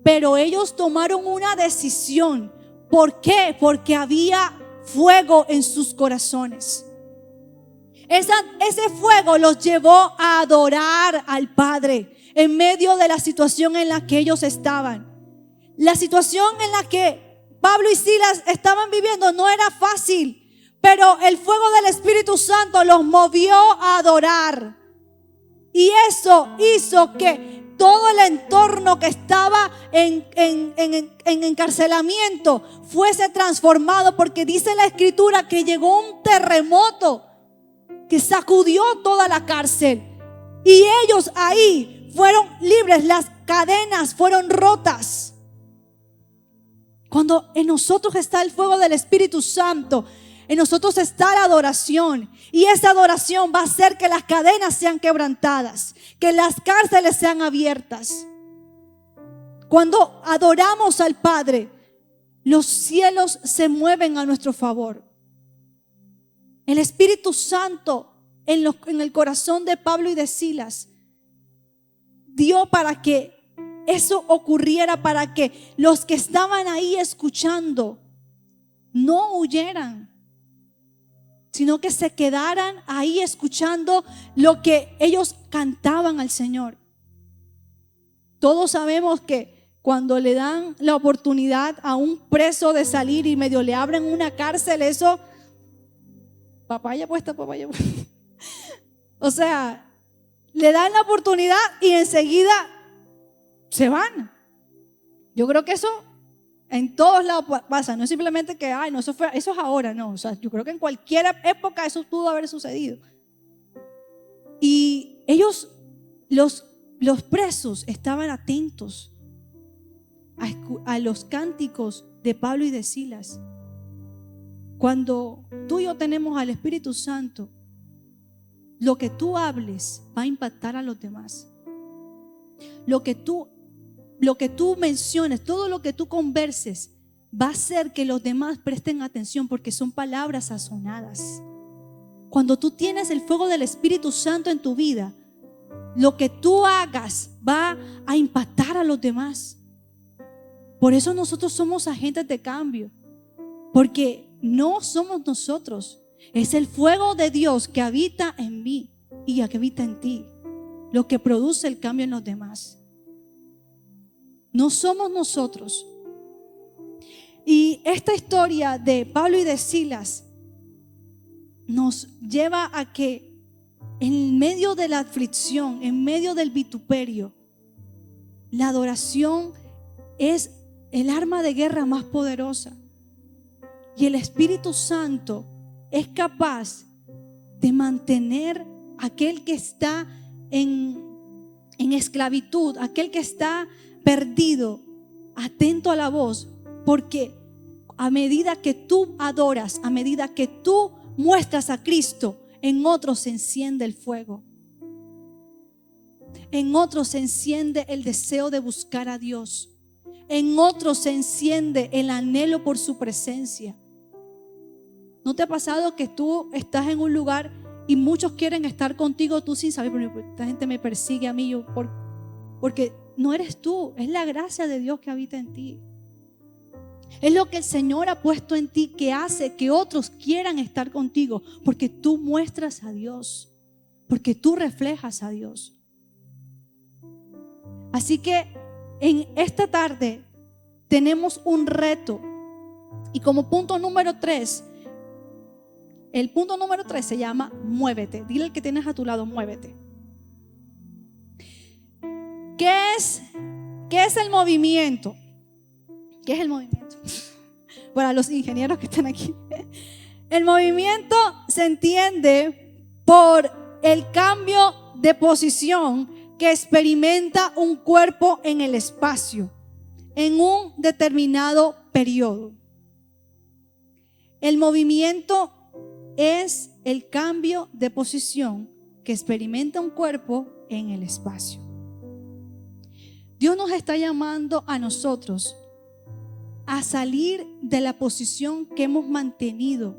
Pero ellos tomaron una decisión. ¿Por qué? Porque había fuego en sus corazones. Ese fuego los llevó a adorar al Padre en medio de la situación en la que ellos estaban. La situación en la que Pablo y Silas estaban viviendo no era fácil, pero el fuego del Espíritu Santo los movió a adorar. Y eso hizo que todo el entorno que estaba en encarcelamiento fuese transformado, porque dice la Escritura que llegó un terremoto que sacudió toda la cárcel y ellos ahí fueron libres, las cadenas fueron rotas. Cuando en nosotros está el fuego del Espíritu Santo, en nosotros está la adoración, y esa adoración va a hacer que las cadenas sean quebrantadas, que las cárceles sean abiertas. Cuando adoramos al Padre, los cielos se mueven a nuestro favor. El Espíritu Santo en el corazón de Pablo y de Silas dio para que eso ocurriera, para que los que estaban ahí escuchando no huyeran, sino que se quedaran ahí escuchando lo que ellos cantaban al Señor. Todos sabemos que cuando le dan la oportunidad a un preso de salir y medio le abren una cárcel, eso, papaya puesta. O sea, le dan la oportunidad y enseguida se van. Yo creo que eso en todos lados pasa. No es simplemente que, no, eso es ahora, no. O sea, yo creo que en cualquier época eso pudo haber sucedido. Y ellos, los presos, estaban atentos a los cánticos de Pablo y de Silas. Cuando tú y yo tenemos al Espíritu Santo, lo que tú hables va a impactar a los demás. Lo que tú menciones, todo lo que tú converses, va a hacer que los demás presten atención, porque son palabras sazonadas. Cuando tú tienes el fuego del Espíritu Santo en tu vida, lo que tú hagas va a impactar a los demás. Por eso nosotros somos agentes de cambio, porque no somos nosotros, es el fuego de Dios que habita en mí y que habita en ti, lo que produce el cambio en los demás. No somos nosotros. Y esta historia de Pablo y de Silas nos lleva a que en medio de la aflicción, en medio del vituperio, la adoración es el arma de guerra más poderosa. Y el Espíritu Santo es capaz de mantener a aquel que está en esclavitud, aquel que está perdido, atento a la voz, porque a medida que tú adoras, a medida que tú muestras a Cristo, en otros se enciende el fuego. En otros se enciende el deseo de buscar a Dios. En otros se enciende el anhelo por su presencia. ¿No te ha pasado que tú estás en un lugar y muchos quieren estar contigo, tú sin saber, pero esta gente me persigue a mí, porque no eres tú, es la gracia de Dios que habita en ti? Es lo que el Señor ha puesto en ti que hace que otros quieran estar contigo, porque tú muestras a Dios, porque tú reflejas a Dios. Así que en esta tarde tenemos un reto, y como punto número 3, el punto número 3 se llama muévete. Dile al que tienes a tu lado, muévete. ¿Qué es el movimiento? ¿Qué es el movimiento? Para los ingenieros que están aquí. El movimiento se entiende por el cambio de posición que experimenta un cuerpo en el espacio, en un determinado periodo. El movimiento es el cambio de posición que experimenta un cuerpo en el espacio. Dios nos está llamando a nosotros a salir de la posición que hemos mantenido.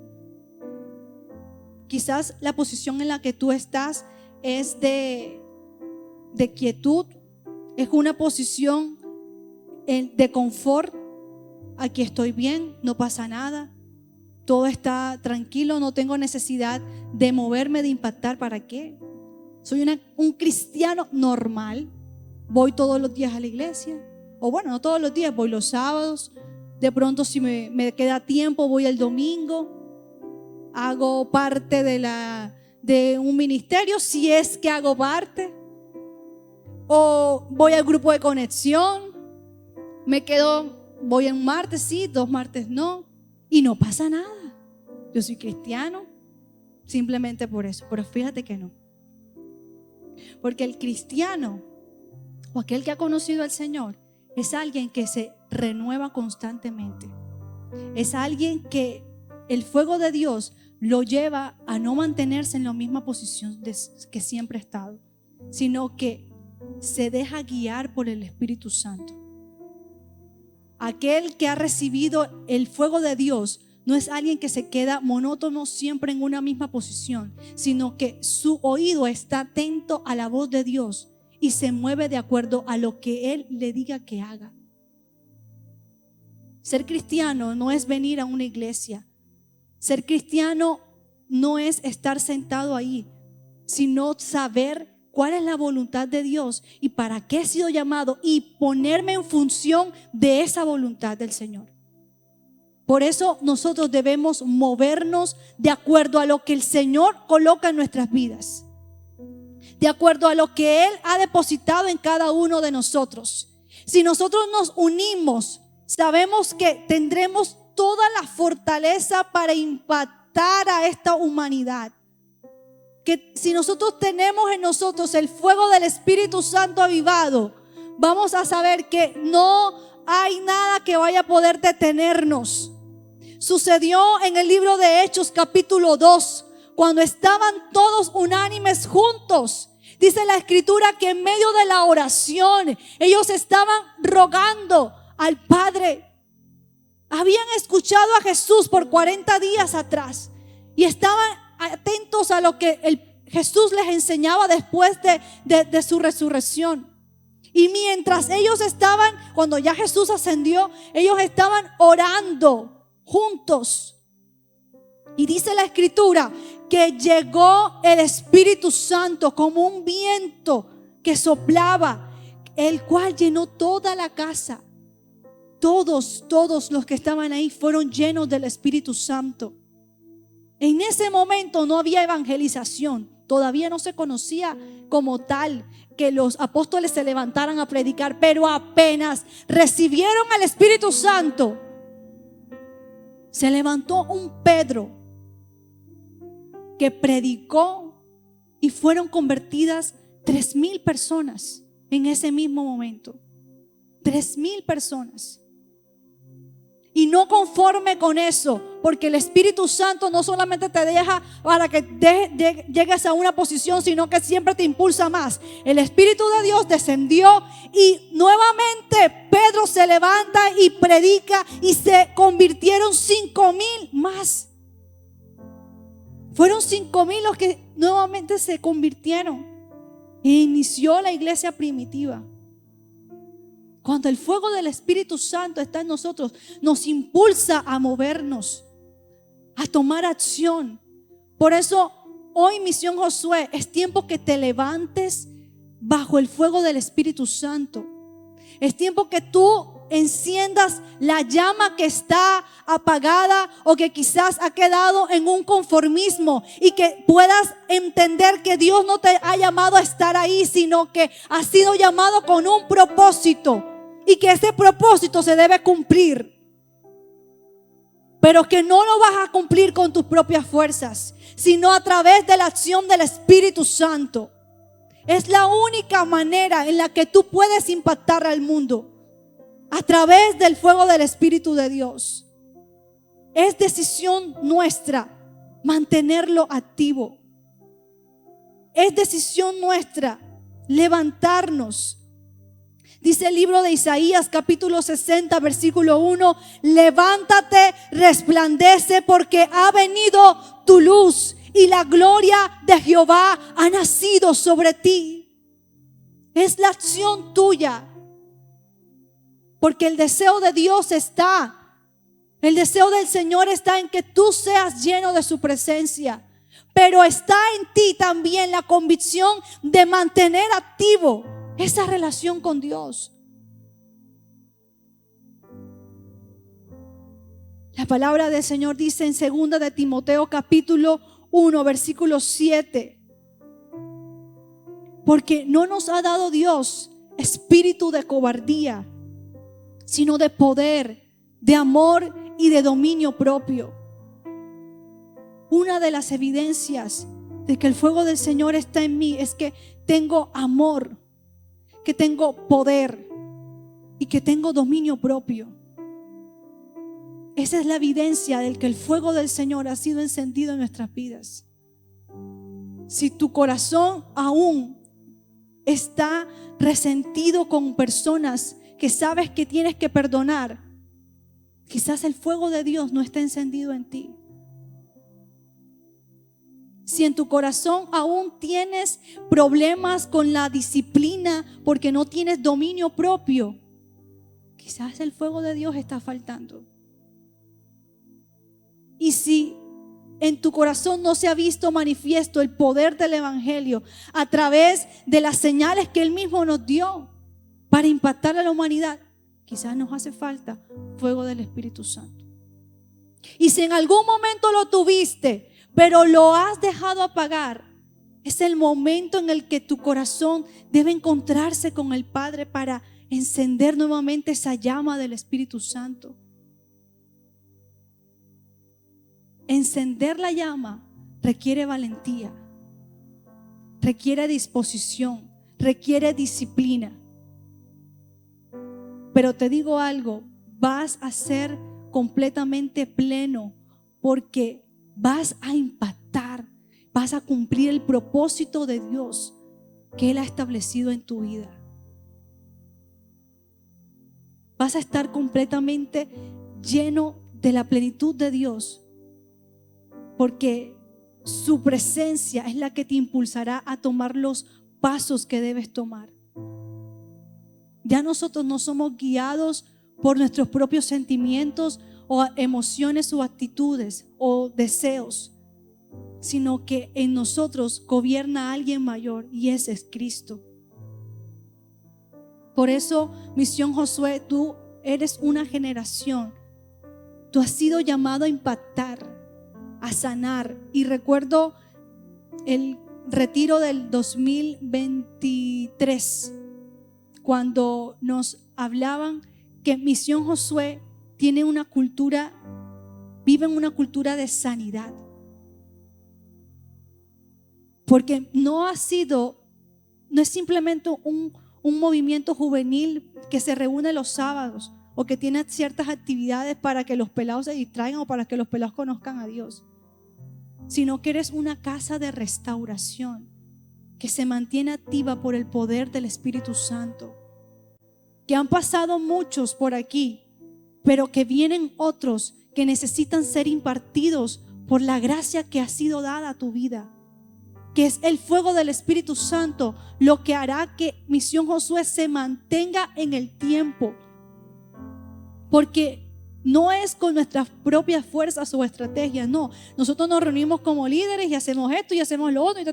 Quizás la posición en la que tú estás es de quietud, es una posición de confort. Aquí estoy bien, no pasa nada, todo está tranquilo, no tengo necesidad de moverme, de impactar. ¿Para qué? Soy un cristiano normal, voy todos los días a la iglesia, o bueno, no todos los días, voy los sábados, de pronto si me queda tiempo voy el domingo, hago parte de un ministerio si es que hago parte, o voy al grupo de conexión, voy un martes sí, 2 martes no, y no pasa nada. Yo soy cristiano simplemente por eso, pero fíjate que no. Porque el cristiano o aquel que ha conocido al Señor es alguien que se renueva constantemente. Es alguien que el fuego de Dios lo lleva a no mantenerse en la misma posición que siempre ha estado, sino que se deja guiar por el Espíritu Santo. Aquel que ha recibido el fuego de Dios no es alguien que se queda monótono siempre en una misma posición, sino que su oído está atento a la voz de Dios y se mueve de acuerdo a lo que Él le diga que haga. Ser cristiano no es venir a una iglesia. Ser cristiano no es estar sentado ahí, sino saber cuál es la voluntad de Dios y para qué he sido llamado y ponerme en función de esa voluntad del Señor. Por eso nosotros debemos movernos de acuerdo a lo que el Señor coloca en nuestras vidas, de acuerdo a lo que Él ha depositado en cada uno de nosotros. Si nosotros nos unimos, sabemos que tendremos toda la fortaleza para impactar a esta humanidad. Que si nosotros tenemos en nosotros el fuego del Espíritu Santo avivado, vamos a saber que no hay nada que vaya a poder detenernos. Sucedió en el libro de Hechos capítulo 2, cuando estaban todos unánimes juntos. Dice la Escritura que en medio de la oración ellos estaban rogando al Padre. Habían escuchado a Jesús por 40 días atrás y estaban atentos a lo que Jesús les enseñaba después de su resurrección. Y mientras ellos estaban, cuando ya Jesús ascendió, ellos estaban orando juntos. Y dice la Escritura que llegó el Espíritu Santo como un viento que soplaba, el cual llenó toda la casa. Todos los que estaban ahí fueron llenos del Espíritu Santo. En ese momento no había evangelización, todavía no se conocía como tal que los apóstoles se levantaran a predicar, pero apenas recibieron al Espíritu Santo, se levantó un Pedro que predicó y fueron convertidas 3,000 personas en ese mismo momento. 3,000 personas. Y no conforme con eso, porque el Espíritu Santo no solamente te deja para que llegues a una posición, sino que siempre te impulsa más. El Espíritu de Dios descendió y nuevamente Pedro se levanta y predica y se convirtieron 5,000 más. Fueron 5,000 los que nuevamente se convirtieron e inició la iglesia primitiva. Cuando el fuego del Espíritu Santo está en nosotros, nos impulsa a movernos, a tomar acción. Por eso hoy, Misión Josué, es tiempo que te levantes bajo el fuego del Espíritu Santo. Es tiempo que tú enciendas la llama que está apagada o que quizás ha quedado en un conformismo, y que puedas entender que Dios no te ha llamado a estar ahí, sino que has sido llamado con un propósito y que ese propósito se debe cumplir, pero que no lo vas a cumplir con tus propias fuerzas, sino a través de la acción del Espíritu Santo. Es la única manera en la que tú puedes impactar al mundo, a través del fuego del Espíritu de Dios. Es decisión nuestra mantenerlo activo. Es decisión nuestra levantarnos, Dice el libro de Isaías capítulo 60 versículo 1: levántate, resplandece, porque ha venido tu luz y la gloria de Jehová ha nacido sobre ti. Es la acción tuya, porque el deseo de Dios el deseo del Señor está en que tú seas lleno de su presencia, pero está en ti también la convicción de mantener activo esa relación con Dios. La palabra del Señor dice en 2 de Timoteo capítulo 1 versículo 7: porque no nos ha dado Dios espíritu de cobardía, sino de poder, de amor y de dominio propio. Una de las evidencias de que el fuego del Señor está en mí es que tengo amor, que tengo poder y que tengo dominio propio. Esa es la evidencia de que el fuego del Señor ha sido encendido en nuestras vidas. Si tu corazón aún está resentido con personas que sabes que tienes que perdonar, quizás el fuego de Dios no está encendido en ti. Si en tu corazón aún tienes problemas con la disciplina porque no tienes dominio propio, quizás el fuego de Dios está faltando. Y si en tu corazón no se ha visto manifiesto el poder del evangelio a través de las señales que Él mismo nos dio para impactar a la humanidad, quizás nos hace falta fuego del Espíritu Santo. Y si en algún momento lo tuviste, pero lo has dejado apagar, es el momento en el que tu corazón debe encontrarse con el Padre para encender nuevamente esa llama del Espíritu Santo. Encender la llama requiere valentía, requiere disposición, requiere disciplina. Pero te digo algo, vas a ser completamente pleno porque vas a impactar, vas a cumplir el propósito de Dios que Él ha establecido en tu vida. Vas a estar completamente lleno de la plenitud de Dios, porque su presencia es la que te impulsará a tomar los pasos que debes tomar. Ya nosotros no somos guiados por nuestros propios sentimientos o emociones o actitudes o deseos, sino que en nosotros gobierna alguien mayor, y ese es Cristo. Por eso, Misión Josué, tú eres una generación. Tú has sido llamado a impactar, a sanar. Y recuerdo el retiro del 2023, cuando nos hablaban que Misión Josué vive en una cultura de sanidad. Porque no es simplemente un movimiento juvenil que se reúne los sábados o que tiene ciertas actividades para que los pelados se distraigan o para que los pelados conozcan a Dios, sino que eres una casa de restauración que se mantiene activa por el poder del Espíritu Santo. Que han pasado muchos por aquí, pero que vienen otros que necesitan ser impartidos por la gracia que ha sido dada a tu vida, que es el fuego del Espíritu Santo lo que hará que Misión Josué se mantenga en el tiempo, porque no es con nuestras propias fuerzas o estrategias. No, nosotros nos reunimos como líderes y hacemos esto y hacemos lo otro y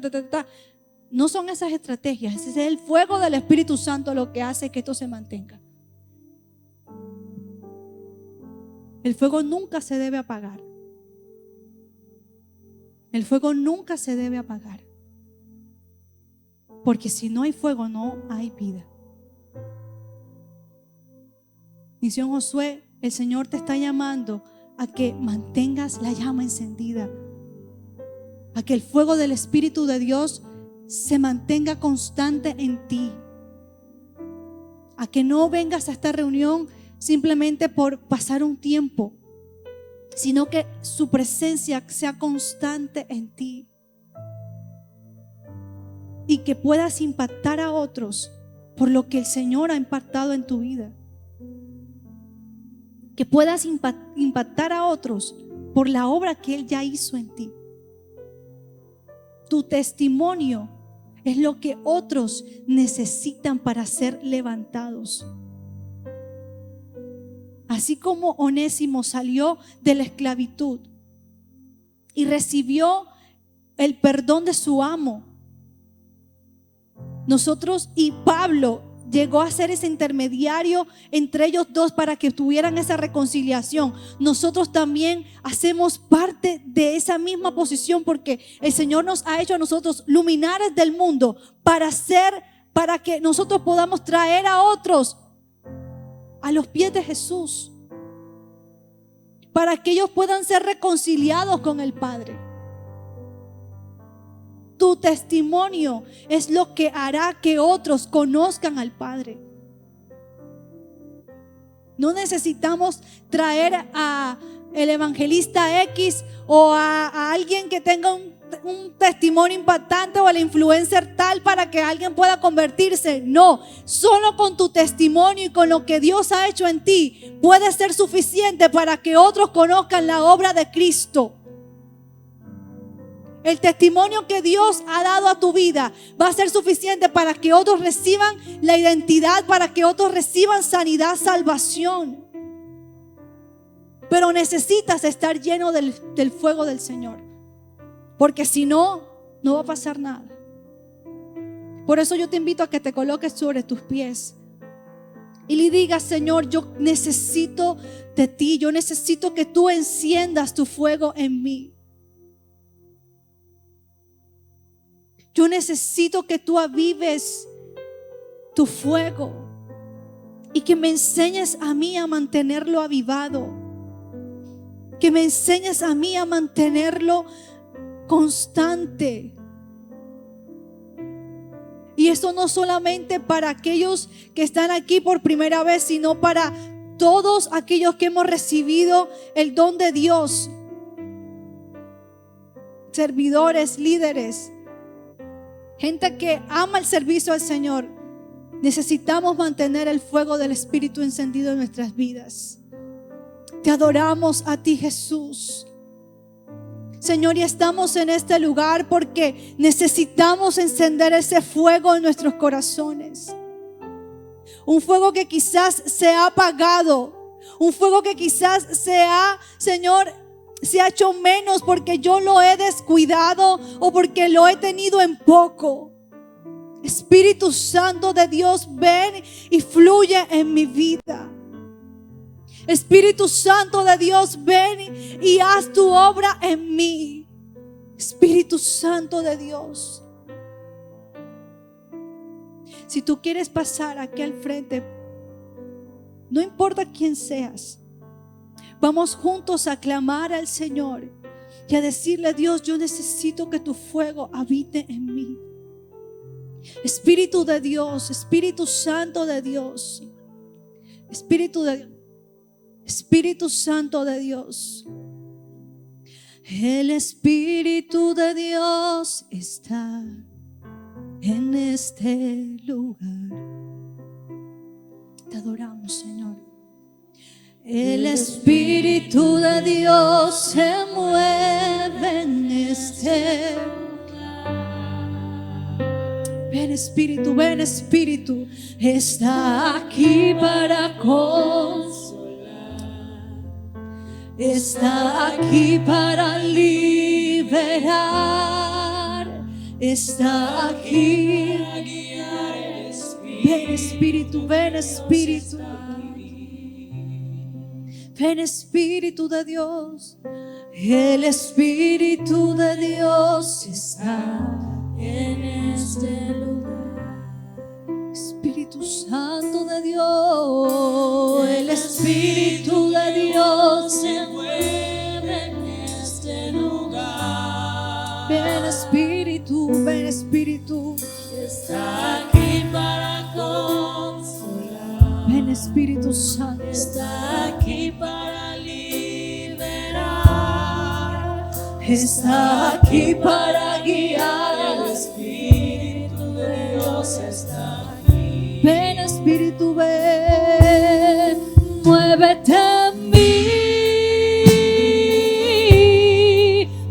No son esas estrategias, ese es el fuego del Espíritu Santo lo que hace que esto se mantenga. El fuego nunca se debe apagar. El fuego nunca se debe apagar. Porque si no hay fuego, no hay vida. Misión Josué, el Señor te está llamando a que mantengas la llama encendida, a que el fuego del Espíritu de Dios se mantenga constante en ti, a que no vengas a esta reunión simplemente por pasar un tiempo, sino que su presencia sea constante en ti y que puedas impactar a otros por lo que el Señor ha impactado en tu vida. Que puedas impactar a otros por la obra que Él ya hizo en ti. Tu testimonio es lo que otros necesitan para ser levantados. Así como Onésimo salió de la esclavitud y recibió el perdón de su amo, nosotros y Pablo llegó a ser ese intermediario entre ellos dos para que tuvieran esa reconciliación. Nosotros también hacemos parte de esa misma posición, porque el Señor nos ha hecho a nosotros luminares del mundo para que nosotros podamos traer a otros a los pies de Jesús, para que ellos puedan ser reconciliados con el Padre. Tu testimonio es lo que hará que otros conozcan al Padre. No necesitamos traer a el evangelista X o a alguien que tenga un testimonio impactante o a la influencer tal para que alguien pueda convertirse. No, solo con tu testimonio y con lo que Dios ha hecho en ti puede ser suficiente para que otros conozcan la obra de Cristo. El testimonio que Dios ha dado a tu vida va a ser suficiente para que otros reciban la identidad, para que otros reciban sanidad, salvación. Pero necesitas estar lleno del fuego del Señor, porque si no, no va a pasar nada. Por eso yo te invito a que te coloques sobre tus pies y le digas: Señor, yo necesito de ti, yo necesito que tú enciendas tu fuego en mí. Yo necesito que tú avives tu fuego y que me enseñes a mí a mantenerlo avivado, que me enseñes a mí a mantenerlo constante. Y eso no solamente para aquellos que están aquí por primera vez, sino para todos aquellos que hemos recibido el don de Dios, servidores, líderes, gente que ama el servicio al Señor. Necesitamos mantener el fuego del Espíritu encendido en nuestras vidas. Te adoramos a ti, Jesús. Señor, y estamos en este lugar porque necesitamos encender ese fuego en nuestros corazones. Un fuego que quizás se ha apagado. Un fuego que quizás Señor, se ha hecho menos porque yo lo he descuidado o porque lo he tenido en poco. Espíritu Santo de Dios, ven y fluye en mi vida. Espíritu Santo de Dios, ven y haz tu obra en mí. Espíritu Santo de Dios, si tú quieres pasar aquí al frente, no importa quién seas, vamos juntos a clamar al Señor y a decirle: Dios, yo necesito que tu fuego habite en mí. Espíritu de Dios, Espíritu Santo de Dios, Espíritu Santo de Dios. El Espíritu de Dios está en este lugar. Te adoramos, Señor. El Espíritu de Dios se mueve en este lugar. Ven Espíritu, ven Espíritu. Está aquí para consolar. Está aquí para liberar. Está aquí para guiar. Ven Espíritu, ven Espíritu. Ven Espíritu de Dios. El Espíritu de Dios está en este lugar. Espíritu Santo de Dios. El Espíritu de Dios se mueve en este lugar. Ven Espíritu, ven Espíritu. Está aquí para consolar. Ven Espíritu Santo. Está aquí para liberar. Está aquí para guiar. El Espíritu de Dios está aquí. Ven Espíritu, ven, muévete en mí,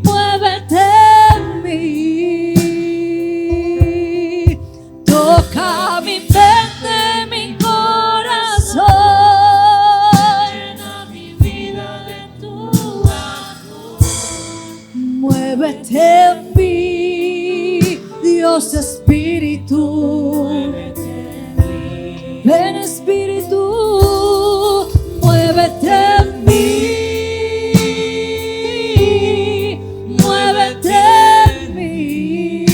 muévete en mí, toca mi mente, mi corazón, llena mi vida de tu amor, muévete en mí, Dios Espíritu. Ven Espíritu, muévete en mí, muévete en mí,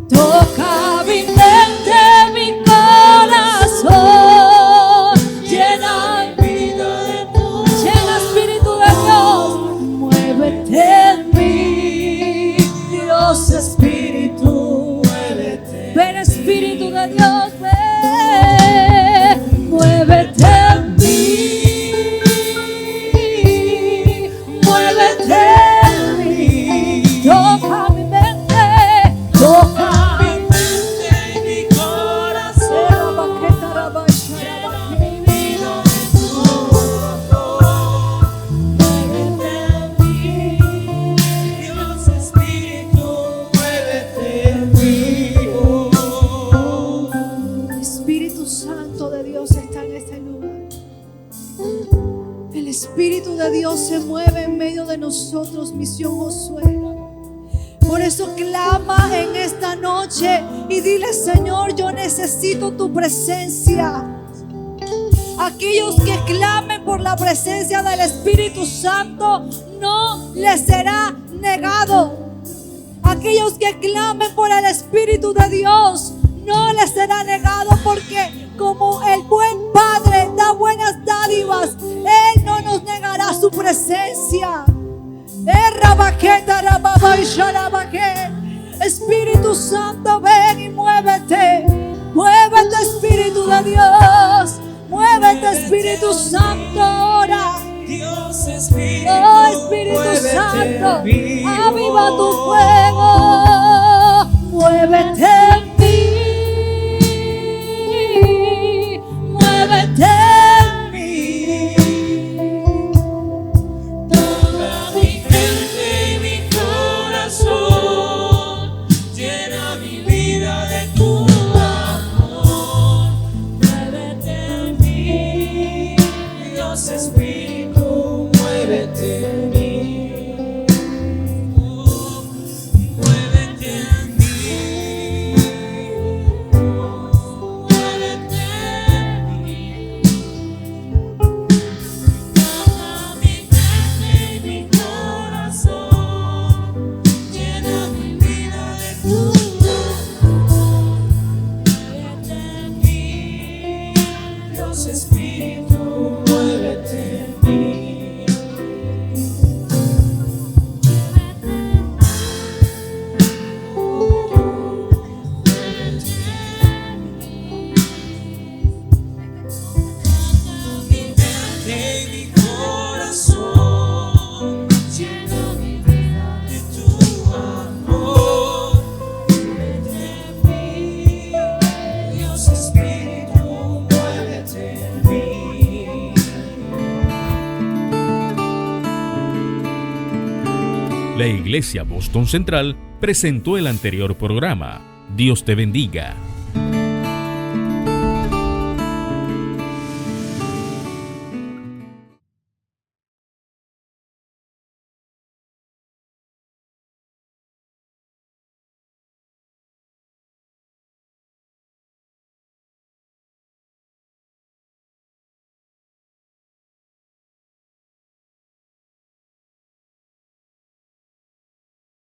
toca mi mente, mi corazón, llena mi vida de tu, llena Espíritu de Dios, muévete en mí, Dios Espíritu, muévete, ven Espíritu de Dios, ven, muévete en mí, muévete en mí, toca mi mente, toca mi mente y mi corazón, llena mi vida de tu amor, muévete en mí, Dios Espíritu, muévete en mí. Espíritu Santo de Dios está en este lugar. El Espíritu de Dios se mueve en medio de nosotros, Misión Josué. Por eso clama en esta noche y dile: Señor, yo necesito tu presencia. Aquellos que clamen por la presencia del Espíritu Santo no les será negado. Aquellos que clamen por el Espíritu de Dios no les será negado, porque como el buen Padre da buenas dádivas, Él no nos negará su presencia. Espíritu Santo, ven y muévete. Muévete, Espíritu de Dios. Muévete, Espíritu Santo, ahora. Dios Espíritu, oh Espíritu Santo, aviva tu fuego. Muévete en mí, muévete en mí, toca mi mente y mi corazón, llena mi vida de tu amor, muévete en mí, Dios Espíritu, muévete en mí. Espíritu, muévete en mí. Mi mente y mi corazón, llena mi vida de tu amor, muévete en mí, Dios Espíritu, muévete en mí. La Iglesia Boston Central presentó el anterior programa. Dios te bendiga.